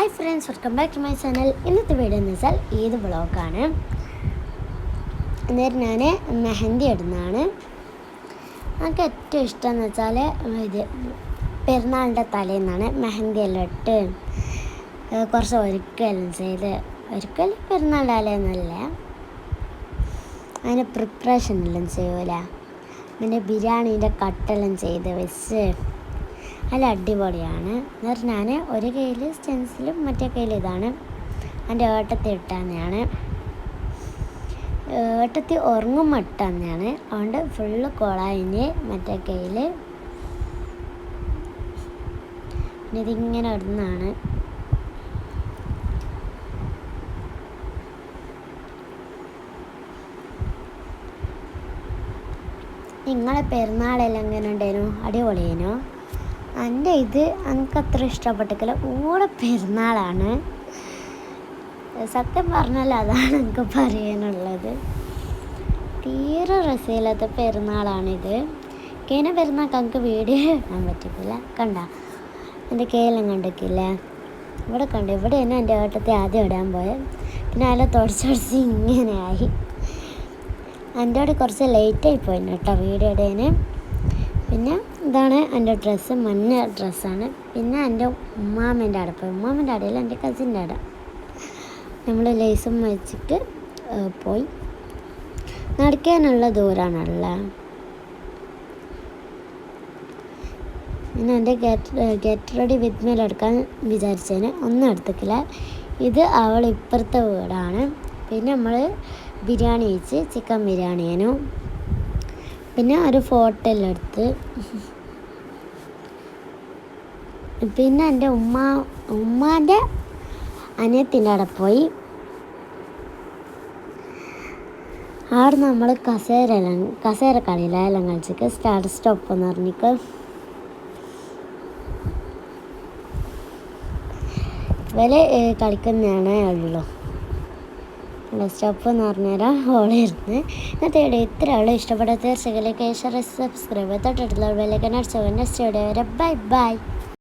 Hi friends, welcome back to my channel. ഇന്നത്തെ video എന്ന് വെച്ചാൽ ഈദ് വ്ളോഗാണ്. അന്നേരം ഞാൻ മെഹന്തി ഇടുന്നതാണ്. എനിക്ക് ഏറ്റവും ഇഷ്ടം എന്ന് വെച്ചാൽ ഇത് പെരുന്നാളിൻ്റെ തലേന്നാണ് മെഹന്തി എല്ലാം ഇട്ട് കുറച്ച് ഒരുക്കെല്ലാം ചെയ്ത്, ഒരുക്കൽ പെരുന്നാളിൻ്റെ തലേന്നല്ല, അതിന് പ്രിപ്പറേഷൻ എല്ലാം ചെയ്യൂല. പിന്നെ ബിരിയാണീൻ്റെ കട്ടെല്ലാം ചെയ്ത് വെച്ച് നല്ല അടിപൊളിയാണ്. എന്നിട്ട് ഞാൻ ഒരു കയ്യിൽ സ്റ്റെൻസിലും മറ്റേ കയ്യിൽ ഇതാണ് എൻ്റെ ഏട്ടത്തി ഇട്ടാന്നെയാണ്. ഏട്ടത്തി ഉറങ്ങുമ്പോൾ ഇട്ടാന്നെയാണ്, അതുകൊണ്ട് ഫുള്ള് കൊളായിന് മറ്റേ കയ്യിൽ. പിന്നെ ഇതിങ്ങനെ ഇടുന്നതാണ്. നിങ്ങളെ പെരുന്നാളെല്ലാം എങ്ങനെ ഉണ്ടായിരുന്നു? അടിപൊളിയേനോ? എൻ്റെ ഇത് എനിക്കത്ര ഇഷ്ടപ്പെട്ടില്ല. കൂടെ പെരുന്നാളാണ്, സത്യം പറഞ്ഞാൽ അതാണ് എനിക്ക് പറയാനുള്ളത്. തീരെ രസമില്ലാത്ത പെരുന്നാളാണിത്. കഴിഞ്ഞ പെരുന്നാൾക്ക് എനിക്ക് വീഡിയോ ഇടാൻ പറ്റിയിട്ടില്ല. കണ്ട എൻ്റെ കയ്യിലും കണ്ടിട്ടില്ല, ഇവിടെ കണ്ടു. ഇവിടെ തന്നെ എൻ്റെ ഏട്ടത്തെ ആദ്യം ഇടാൻ പോയത്, പിന്നെ അതിൽ തുടച്ചൊടിച്ച് ഇങ്ങനെയായി. എൻ്റെ അവിടെ കുറച്ച് ലേറ്റായി പോയിന് കേട്ടോ വീഡിയോ ഇടേന്. പിന്നെ ഇതാണ് എൻ്റെ ഡ്രസ്സ്, മഞ്ഞ ഡ്രസ്സാണ്. പിന്നെ എൻ്റെ ഉമ്മാമ്മേൻ്റെ അവിടെ പോയി, ഉമ്മാമ്മേൻ്റെ അടയിൽ എൻ്റെ കസിൻ്റെ അവിടെ നമ്മൾ ലേസും വെച്ചിട്ട് പോയി. നടക്കാനുള്ള ദൂരമാണുള്ള. പിന്നെ എൻ്റെ ഗെറ്റ് റെഡി വിത്ത് മീൽ എടുക്കാൻ വിചാരിച്ചതിന് ഒന്നും എടുത്തിട്ടില്ല. ഇത് അവൾ ഇപ്പുറത്തെ വീടാണ്. പിന്നെ നമ്മൾ ബിരിയാണി വെച്ച്, ചിക്കൻ ബിരിയാണിയേനു. പിന്നെ ഒരു ഫോട്ടോ എല്ലാം എടുത്ത്. പിന്നെ എൻ്റെ ഉമ്മാൻ്റെ അനിയത്തിൻ്റെ അവിടെ പോയി. അവിടെ നമ്മൾ കസേര കളിയിലെല്ലാം കളിച്ചിട്ട് സ്റ്റാർട്ട് സ്റ്റോപ്പ് എന്ന് പറഞ്ഞിട്ട് ഇവര് കളിക്കുന്നതാണേ ഉള്ളൂ. സ്റ്റോപ്പ് എന്ന് പറഞ്ഞുതരാം ഹോളിരുന്ന്. ഇന്നത്തെ വീഡിയോ ഇത്ര ഉള്ളൂ. ഇഷ്ടപ്പെട്ട തീർച്ചയായും സബ്സ്ക്രൈബ് തൊട്ടിട്ടുള്ള ബെല്ലൈക്കൺ അടിച്ചു. നെക്സ്റ്റ് വീഡിയോ വരെ ബൈ ബൈ.